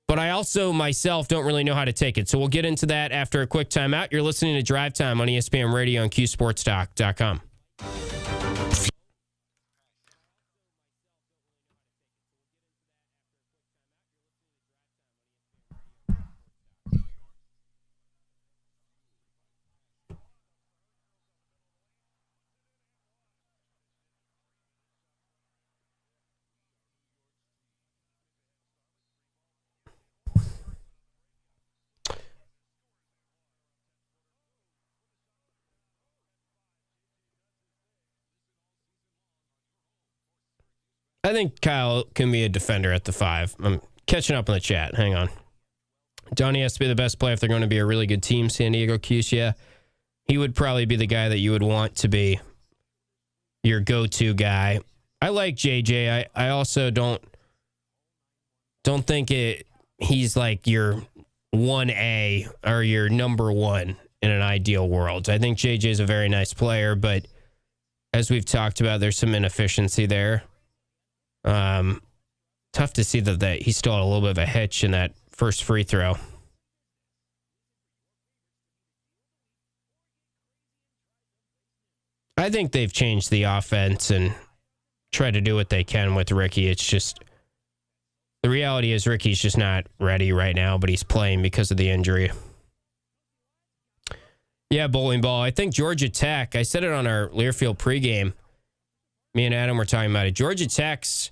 but I also myself don't really know how to take it. So we'll get into that after a quick timeout. You're listening to Drive Time on ESPN Radio and QSportsTalk.com. I think Kyle can be a defender at the 5. I'm catching up on the chat. Hang on. Donnie has to be the best player if they're going to be a really good team. San Diego Cuse, yeah. He would probably be the guy that you would want to be your go-to guy. I like JJ. I also don't think he's like your 1A or your number 1 in an ideal world. I think JJ is a very nice player, but as we've talked about, there's some inefficiency there. Tough to see that he still had a little bit of a hitch in that first free throw. I think they've changed the offense and tried to do what they can with Ricky. It's just, the reality is Ricky's just not ready right now, but he's playing because of the injury. Yeah, bowling ball. I think Georgia Tech, I said it on our Learfield pregame. Me and Adam were talking about it. Georgia Tech's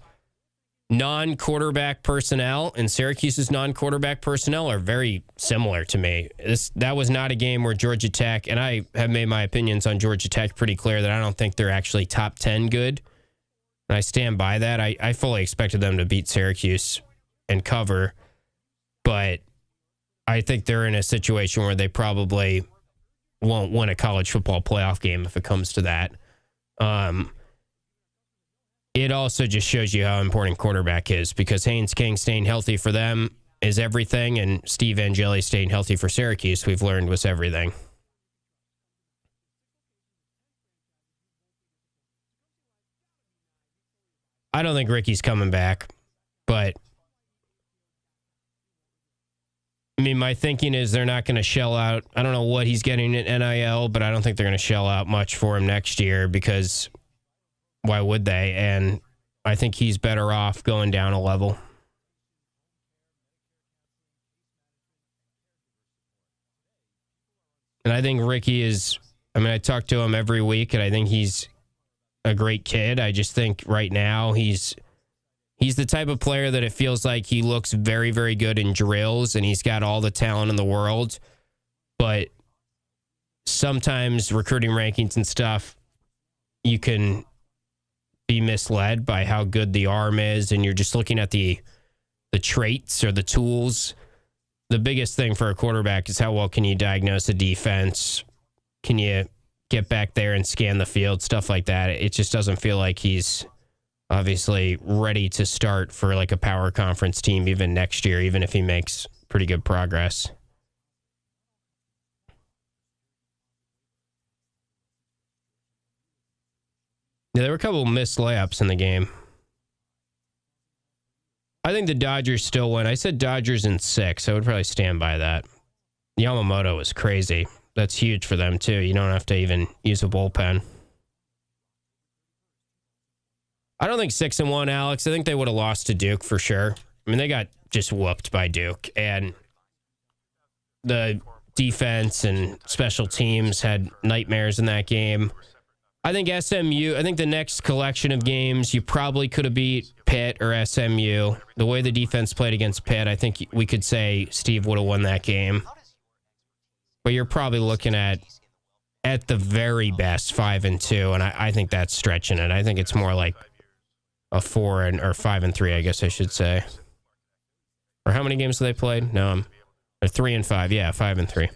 non-quarterback personnel and Syracuse's non-quarterback personnel are very similar to me. That was not a game where Georgia Tech, and I have made my opinions on Georgia Tech pretty clear that I don't think they're actually top 10 good. And I stand by that. I fully expected them to beat Syracuse and cover, but I think they're in a situation where they probably won't win a college football playoff game if it comes to that. It also just shows you how important quarterback is, because Haynes King staying healthy for them is everything, and Steve Angeli staying healthy for Syracuse, we've learned, was everything. I don't think Ricky's coming back, but I mean, my thinking is they're not going to shell out. I don't know what he's getting at NIL, but I don't think they're going to shell out much for him next year, because why would they? And I think he's better off going down a level. And I think Ricky is, I talk to him every week, and I think he's a great kid. I just think right now he's the type of player that it feels like he looks very, very good in drills, and he's got all the talent in the world. But sometimes recruiting rankings and stuff, you can be misled by how good the arm is, and you're just looking at the traits or the tools. The biggest thing for a quarterback is how well can you diagnose a defense? Can you get back there and scan the field? Stuff like that. It just doesn't feel like he's obviously ready to start for like a power conference team even next year, even if he makes pretty good progress. Yeah, there were a couple of missed layups in the game. I think the Dodgers still win. I said Dodgers in 6. I would probably stand by that. Yamamoto was crazy. That's huge for them, too. You don't have to even use a bullpen. I don't think 6-1, Alex. I think they would have lost to Duke for sure. I mean, they got just whooped by Duke, and the defense and special teams had nightmares in that game. I think SMU, I think the next collection of games, you probably could have beat Pitt or SMU. The way the defense played against Pitt, I think we could say Steve would have won that game. But you're probably looking at the very best, 5-2, and I think that's stretching it. I think it's more like a 5-3, I guess I should say. Or how many games have they played? No, 3-5. Yeah, 5-3.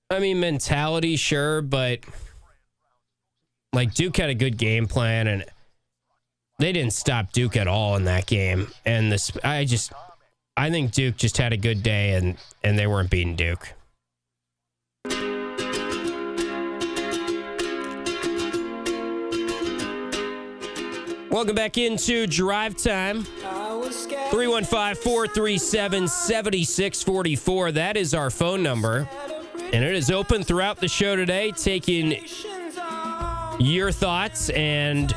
I mean, mentality, sure, but like Duke had a good game plan, and they didn't stop Duke at all in that game. And I think Duke just had a good day, and they weren't beating Duke. Welcome back into Drive Time. 315-437-7644. That is our phone number. And it is open throughout the show today, taking your thoughts and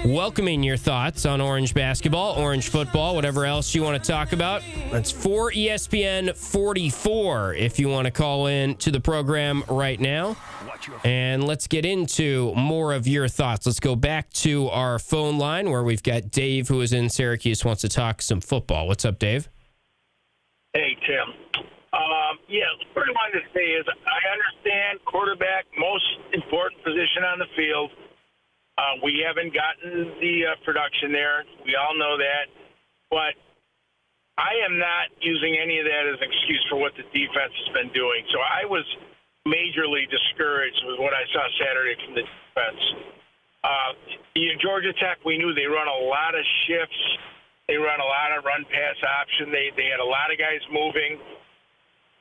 welcoming your thoughts on Orange basketball, Orange football, whatever else you want to talk about. That's 4ESPN44 if you want to call in to the program right now. And let's get into more of your thoughts. Let's go back to our phone line where we've got Dave, who is in Syracuse, wants to talk some football. What's up, Dave? Hey, Tim. What I wanted to say is I understand quarterback, most important position on the field. We haven't gotten the production there. We all know that. But I am not using any of that as an excuse for what the defense has been doing. So I was majorly discouraged with what I saw Saturday from the defense. Georgia Tech, we knew they run a lot of shifts. They run a lot of run-pass option. They had a lot of guys moving.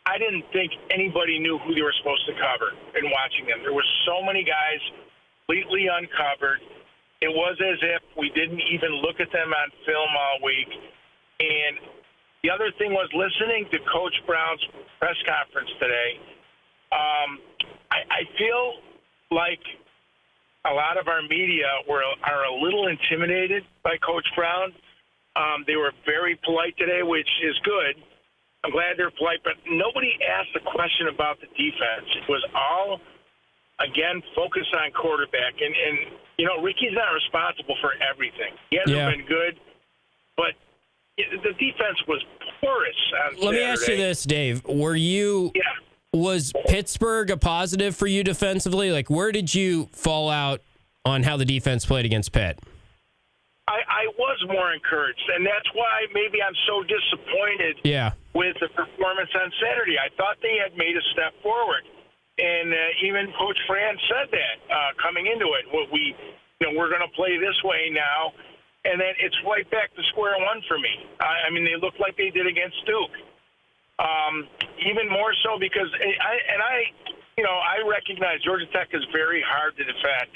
I didn't think anybody knew who they were supposed to cover in watching them. There were so many guys completely uncovered. It was as if we didn't even look at them on film all week. And the other thing was listening to Coach Brown's press conference today. I feel like a lot of our media are a little intimidated by Coach Brown. They were very polite today, which is good. I'm glad they're polite, but nobody asked a question about the defense. It was all, again, focused on quarterback. And Ricky's not responsible for everything. He hasn't been good, but the defense was porous on Saturday. Let me ask you this, Dave. Was Pittsburgh a positive for you defensively? Like, where did you fall out on how the defense played against Pitt? I was more encouraged, and that's why maybe I'm so disappointed with the performance on Saturday. I thought they had made a step forward, and even Coach Fran said that coming into it. We're going to play this way now, and then it's right back to square one for me. I mean, they look like they did against Duke. Even more so because I recognize Georgia Tech is very hard to defend.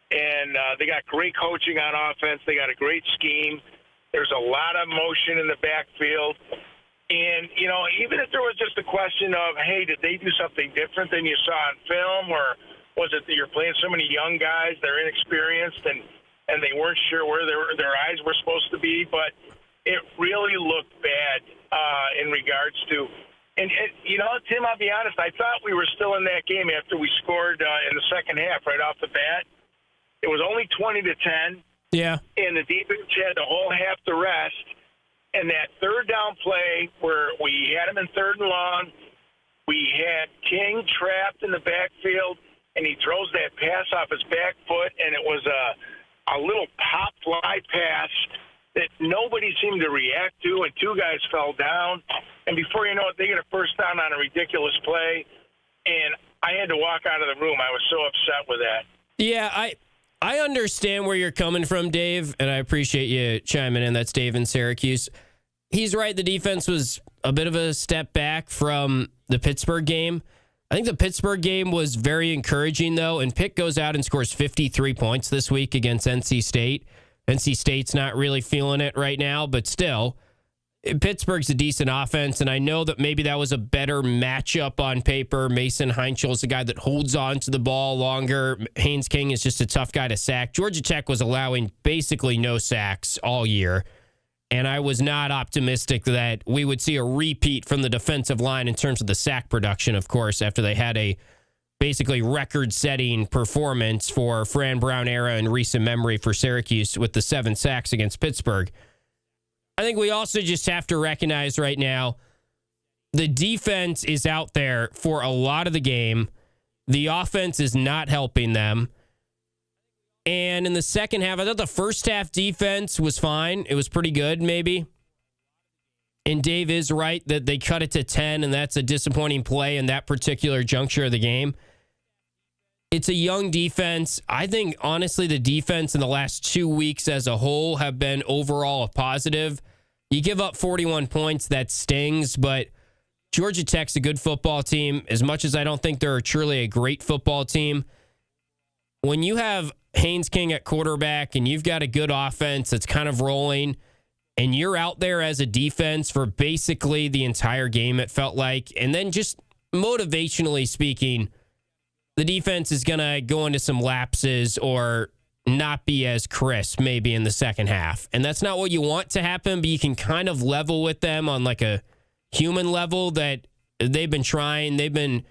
And they got great coaching on offense. They got a great scheme. There's a lot of motion in the backfield. And, even if there was just a question of, hey, did they do something different than you saw on film? Or was it that you're playing so many young guys, they're inexperienced, and they weren't sure where their eyes were supposed to be? But it really looked bad in regards to – and Tim, I'll be honest, I thought we were still in that game after we scored in the second half right off the bat. It was only 20-10. Yeah. And the defense had the whole half to rest. And that third down play where we had him in third and long, we had King trapped in the backfield, and he throws that pass off his back foot, and it was a little pop fly pass that nobody seemed to react to, and two guys fell down. And before you know it, they get a first down on a ridiculous play. And I had to walk out of the room. I was so upset with that. Yeah, I understand where you're coming from, Dave, and I appreciate you chiming in. That's Dave in Syracuse. He's right. The defense was a bit of a step back from the Pittsburgh game. I think the Pittsburgh game was very encouraging, though, and Pitt goes out and scores 53 points this week against NC State. NC State's not really feeling it right now, but still, Pittsburgh's a decent offense, and I know that maybe that was a better matchup on paper. Mason Heinzel is a guy that holds on to the ball longer. Haynes King is just a tough guy to sack. Georgia Tech was allowing basically no sacks all year, and I was not optimistic that we would see a repeat from the defensive line in terms of the sack production, of course, after they had a basically record-setting performance for Fran Brown era in recent memory for Syracuse with the 7 sacks against Pittsburgh. I think we also just have to recognize right now the defense is out there for a lot of the game. The offense is not helping them. And in the second half, I thought the first half defense was fine. It was pretty good, maybe. And Dave is right that they cut it to 10, and that's a disappointing play in that particular juncture of the game. It's a young defense. I think, honestly, the defense in the last 2 weeks as a whole have been overall a positive. You give up 41 points, that stings, but Georgia Tech's a good football team. As much as I don't think they're truly a great football team, when you have Haynes King at quarterback and you've got a good offense that's kind of rolling, and you're out there as a defense for basically the entire game, it felt like, and then just motivationally speaking, the defense is going to go into some lapses or not be as crisp maybe in the second half. And that's not what you want to happen, but you can kind of level with them on like a human level that they've been trying. They've been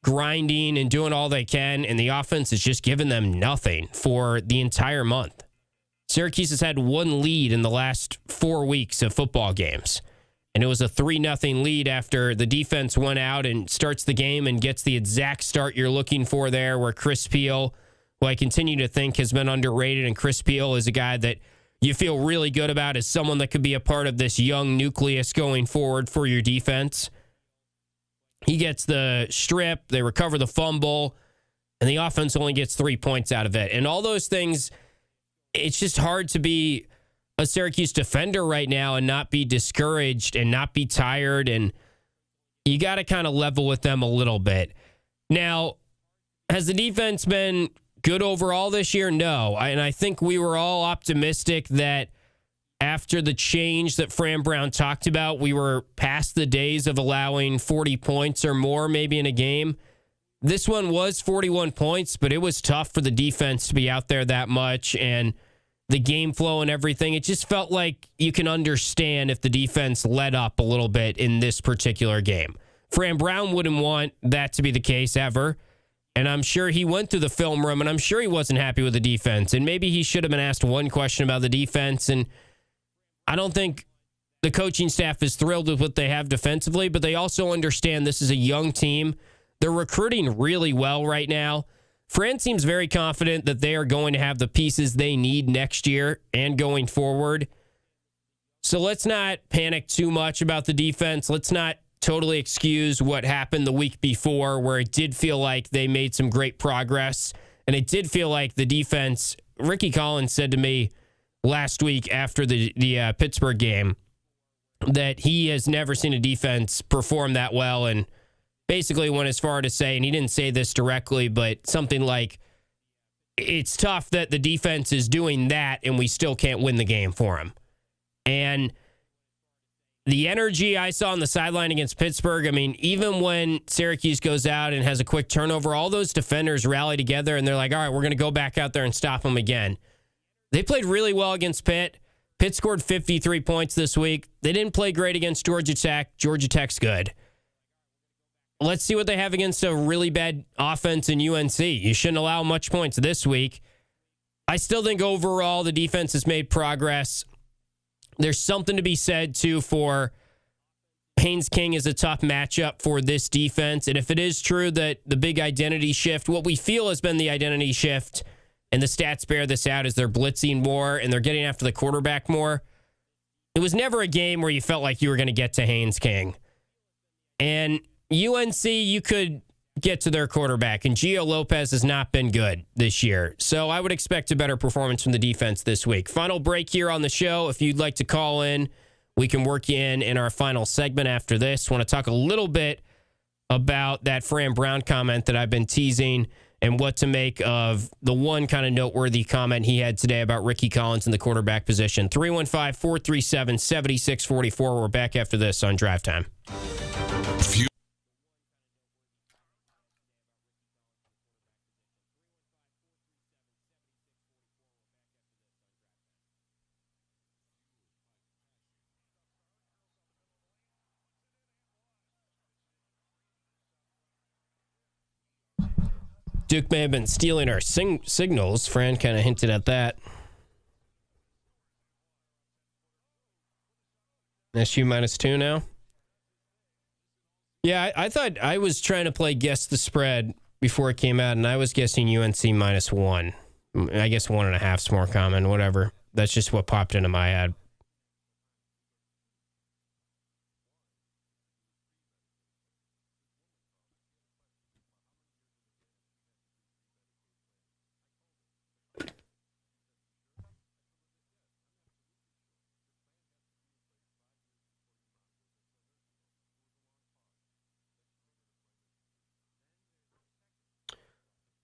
grinding and doing all they can, and the offense has just given them nothing for the entire month. Syracuse has had one lead in the last 4 weeks of football games. And it was a 3-0 lead after the defense went out and starts the game and gets the exact start you're looking for there, where Chris Peel, who I continue to think has been underrated, and Chris Peel is a guy that you feel really good about as someone that could be a part of this young nucleus going forward for your defense. He gets the strip, they recover the fumble, and the offense only gets 3 points out of it. And all those things, it's just hard to be a Syracuse defender right now and not be discouraged and not be tired, and you got to kind of level with them a little bit. Now, has the defense been good overall this year? No. And I think we were all optimistic that after the change that Fran Brown talked about, we were past the days of allowing 40 points or more maybe in a game. This one was 41 points, but it was tough for the defense to be out there that much, and the game flow and everything. It just felt like you can understand if the defense let up a little bit in this particular game. Fran Brown wouldn't want that to be the case ever. And I'm sure he went through the film room, and I'm sure he wasn't happy with the defense. And maybe he should have been asked one question about the defense. And I don't think the coaching staff is thrilled with what they have defensively, but they also understand this is a young team. They're recruiting really well right now. Fran seems very confident that they are going to have the pieces they need next year and going forward. So let's not panic too much about the defense. Let's not totally excuse what happened the week before, where it did feel like they made some great progress. And it did feel like the defense, Ricky Collins said to me last week after the Pittsburgh game that he has never seen a defense perform that well, and basically went as far to say, and he didn't say this directly, but something like, it's tough that the defense is doing that and we still can't win the game for them. And the energy I saw on the sideline against Pittsburgh, I mean, even when Syracuse goes out and has a quick turnover, all those defenders rally together and they're like, all right, we're going to go back out there and stop them again. They played really well against Pitt. Pitt scored 53 points this week. They didn't play great against Georgia Tech. Georgia Tech's good. Let's see what they have against a really bad offense in UNC. You shouldn't allow much points this week. I still think overall the defense has made progress. There's something to be said, too, for Haynes King is a tough matchup for this defense. And if it is true that the big identity shift, what we feel has been the identity shift, and the stats bear this out, is they're blitzing more and they're getting after the quarterback more. It was never a game where you felt like you were going to get to Haynes King. And UNC, you could get to their quarterback, and Gio Lopez has not been good this year. So I would expect a better performance from the defense this week. Final break here on the show. If you'd like to call in, we can work you in our final segment after this. Want to talk a little bit about that Fran Brown comment that I've been teasing and what to make of the one kind of noteworthy comment he had today about Ricky Collins in the quarterback position. 315-437-7644. We're back after this on Drive Time. Duke may have been stealing our signals. Fran kind of hinted at that. SU -2 now? Yeah, I thought I was trying to play guess the spread before it came out, and I was guessing UNC -1. I guess 1.5's more common, whatever. That's just what popped into my head.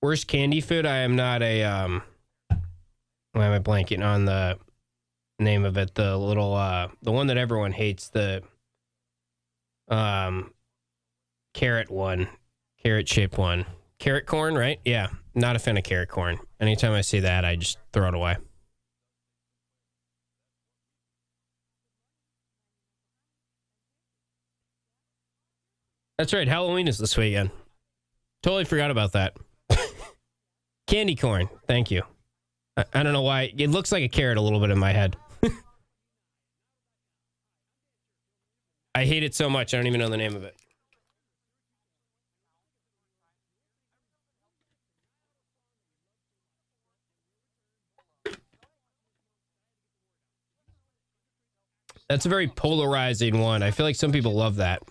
Worst candy food? I am not a, why am I blanking on the name of it? The little, the one that everyone hates, the carrot one, carrot-shaped one. Carrot corn, right? Yeah, not a fan of carrot corn. Anytime I see that, I just throw it away. That's right, Halloween is this weekend. Totally forgot about that. Candy corn. Thank you. I don't know why. It looks like a carrot a little bit in my head. I hate it so much. I don't even know the name of it. That's a very polarizing one. I feel like some people love that.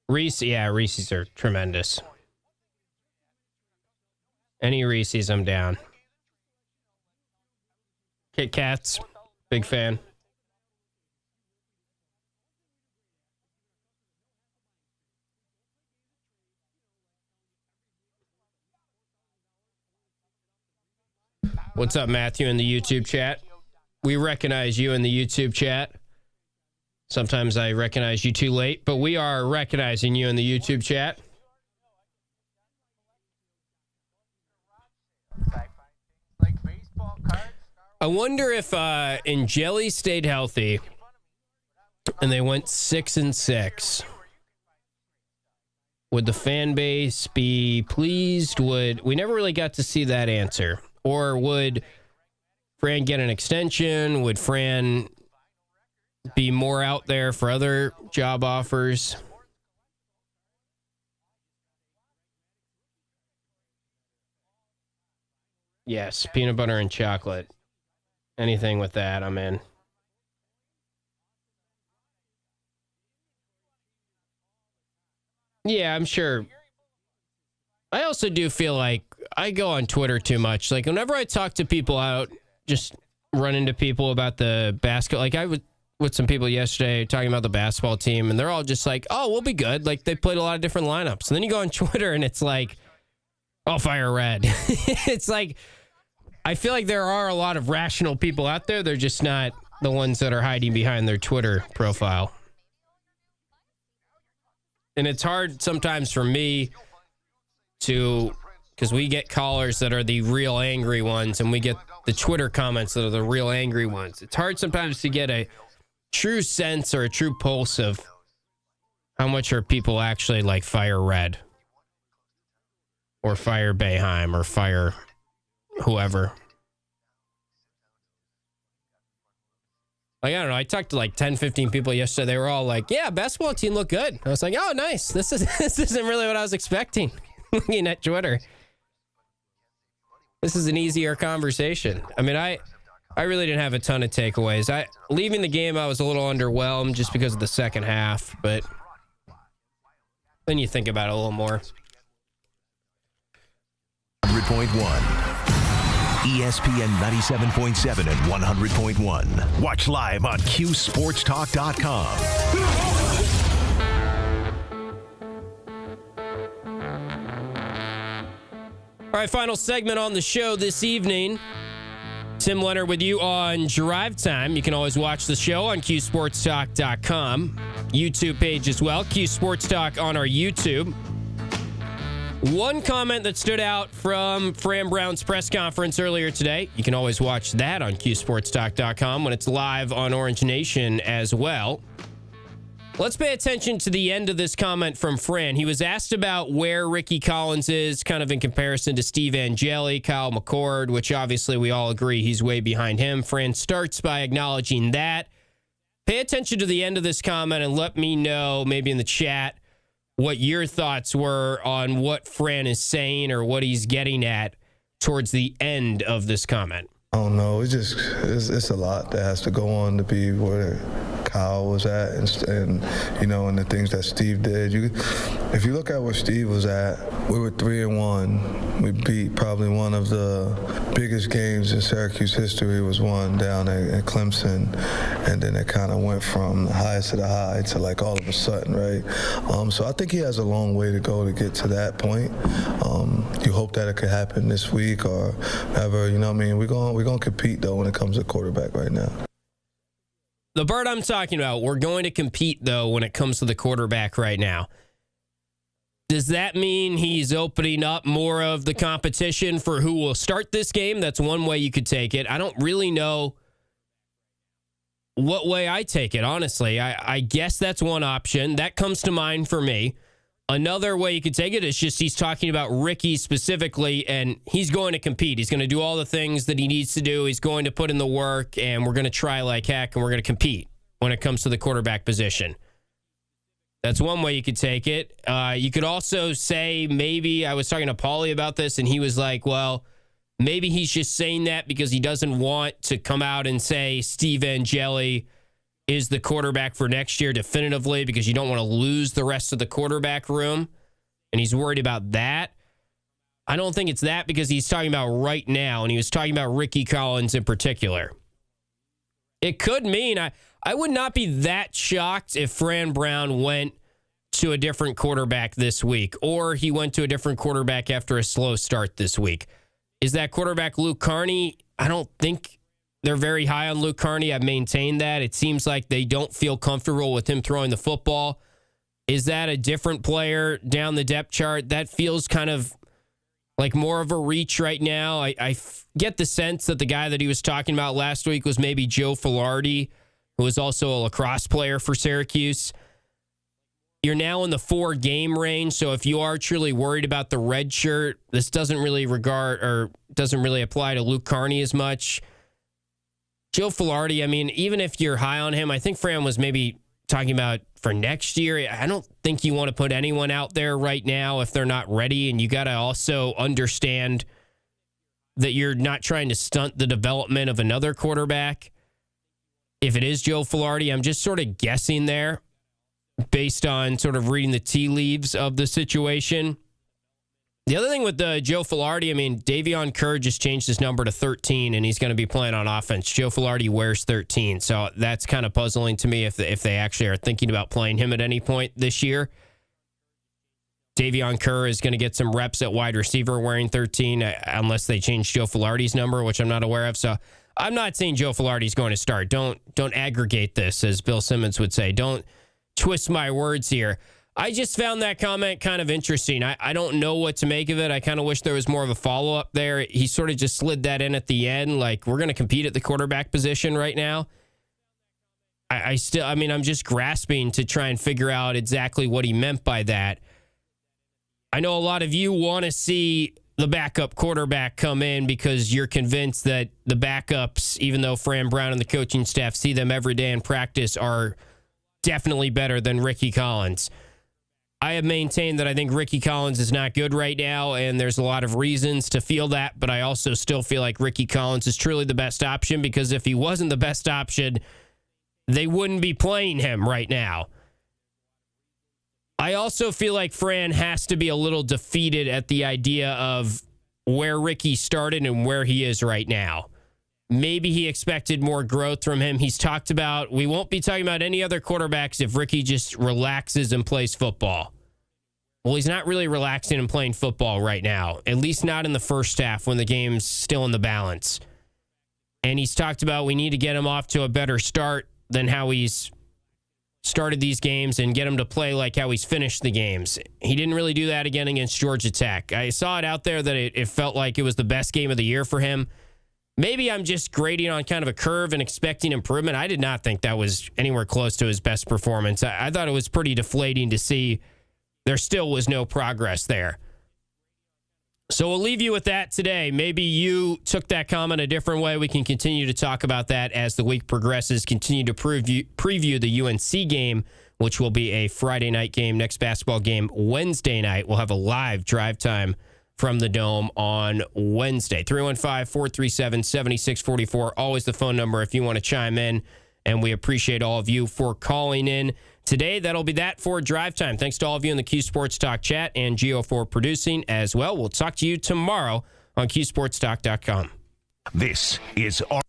Reese, yeah, Reese's are tremendous. Any Reese's, I'm down. Kit Kats, big fan. What's up, Matthew, in the YouTube chat? We recognize you in the YouTube chat. Sometimes I recognize you too late, but we are recognizing you in the YouTube chat. I wonder if Angeli stayed healthy and they went 6-6. Would the fan base be pleased? We never really got to see that answer. Or would Fran get an extension? Would Fran be more out there for other job offers? Yes, peanut butter and chocolate. Anything with that, I'm in. Yeah, I'm sure. I also do feel like I go on Twitter too much. Like, whenever I talk to people out, just run into people about the basketball. Like, I was with some people yesterday talking about the basketball team, and they're all just like, oh, we'll be good. Like, they played a lot of different lineups. And then you go on Twitter, and it's like, oh, fire red. It's like, I feel like there are a lot of rational people out there. They're just not the ones that are hiding behind their Twitter profile. And it's hard sometimes for me to, because we get callers that are the real angry ones, and we get the Twitter comments that are the real angry ones. It's hard sometimes to get a true sense or a true pulse of how much are people actually like fire red or fire Boeheim or fire whoever. Like, I don't know. I talked to like 10, 15 people yesterday. They were all like, yeah, basketball team looked good. I was like, oh, nice. This isn't really what I was expecting looking at Twitter. This is an easier conversation. I mean, I really didn't have a ton of takeaways. Leaving the game, I was a little underwhelmed just because of the second half, but then you think about it a little more. 100.1. ESPN 97.7 and 100.1. Watch live on QSportsTalk.com. All right, final segment on the show this evening. Tim Leonard with you on Drive Time. You can always watch the show on QSportsTalk.com. YouTube page as well, Q Sports Talk on our YouTube. One comment that stood out from Fran Brown's press conference earlier today. You can always watch that on QSportsTalk.com when it's live on Orange Nation as well. Let's pay attention to the end of this comment from Fran. He was asked about where Ricky Collins is, kind of in comparison to Steve Angeli, Kyle McCord, which obviously we all agree he's way behind him. Fran starts by acknowledging that. Pay attention to the end of this comment and let me know, maybe in the chat, what your thoughts were on what Fran is saying or what he's getting at towards the end of this comment. I don't know. It's a lot that has to go on to be where Kyle was at, and the things that Steve did. If you look at where Steve was at, we were 3-1. We beat probably one of the biggest games in Syracuse history. Was one down at Clemson, and then it kind of went from the highest of the high to like all of a sudden, right? So I think he has a long way to go to get to that point. You hope that it could happen this week or ever. You know what I mean? We're gonna compete though when it comes to quarterback right now. The part I'm talking about, we're going to compete, though, when it comes to the quarterback right now. Does that mean he's opening up more of the competition for who will start this game? That's one way you could take it. I don't really know what way I take it, honestly. I guess that's one option. That comes to mind for me. Another way you could take it is just he's talking about Ricky specifically, and he's going to compete. He's going to do all the things that he needs to do. He's going to put in the work, and we're going to try like heck, and we're going to compete when it comes to the quarterback position. That's one way you could take it. You could also say maybe, I was talking to Paulie about this, and he was like, well, maybe he's just saying that because he doesn't want to come out and say Steve Angeli is the quarterback for next year definitively because you don't want to lose the rest of the quarterback room, and he's worried about that. I don't think it's that because he's talking about right now, and he was talking about Ricky Collins in particular. It could mean, I would not be that shocked if Fran Brown went to a different quarterback this week, or he went to a different quarterback after a slow start this week. Is that quarterback Luke Carney? I don't think they're very high on Luke Carney. I've maintained that. It seems like they don't feel comfortable with him throwing the football. Is that a different player down the depth chart? That feels kind of like more of a reach right now. I get the sense that the guy that he was talking about last week was maybe Joe Filardi, who was also a lacrosse player for Syracuse. You're now in the 4-game range, so if you are truly worried about the red shirt, this doesn't really apply to Luke Carney as much. Joe Filardi, I mean, even if you're high on him, I think Fran was maybe talking about for next year. I don't think you want to put anyone out there right now if they're not ready, and you got to also understand that you're not trying to stunt the development of another quarterback. If it is Joe Filardi, I'm just sort of guessing there based on sort of reading the tea leaves of the situation. The other thing with Joe Filardi, I mean, Davion Kerr just changed his number to 13, and he's going to be playing on offense. Joe Filardi wears 13, so that's kind of puzzling to me if they actually are thinking about playing him at any point this year. Davion Kerr is going to get some reps at wide receiver wearing 13, unless they change Joe Filardi's number, which I'm not aware of. So I'm not saying Joe Filardi's going to start. Don't aggregate this, as Bill Simmons would say. Don't twist my words here. I just found that comment kind of interesting. I don't know what to make of it. I kind of wish there was more of a follow-up there. He sort of just slid that in at the end, like, we're going to compete at the quarterback position right now. I'm just grasping to try and figure out exactly what he meant by that. I know a lot of you want to see the backup quarterback come in because you're convinced that the backups, even though Fran Brown and the coaching staff see them every day in practice, are definitely better than Ricky Collins. I have maintained that I think Ricky Collins is not good right now, and there's a lot of reasons to feel that, but I also still feel like Ricky Collins is truly the best option, because if he wasn't the best option, they wouldn't be playing him right now. I also feel like Fran has to be a little defeated at the idea of where Ricky started and where he is right now. Maybe he expected more growth from him. He's talked about, we won't be talking about any other quarterbacks if Ricky just relaxes and plays football. Well, he's not really relaxing and playing football right now, at least not in the first half when the game's still in the balance. And he's talked about we need to get him off to a better start than how he's started these games and get him to play like how he's finished the games. He didn't really do that again against Georgia Tech. I saw it out there that it felt like it was the best game of the year for him. Maybe I'm just grading on kind of a curve and expecting improvement. I did not think that was anywhere close to his best performance. I thought it was pretty deflating to see there still was no progress there. So we'll leave you with that today. Maybe you took that comment a different way. We can continue to talk about that as the week progresses, continue to preview the UNC game, which will be a Friday night game. Next basketball game Wednesday night. We'll have a live drive time from the Dome on Wednesday. 315-437-7644. Always the phone number if you want to chime in. And we appreciate all of you for calling in today. That'll be that for Drive Time. Thanks to all of you in the Q Sports Talk chat and Gio for producing as well. We'll talk to you tomorrow on QSportsTalk.com. This is our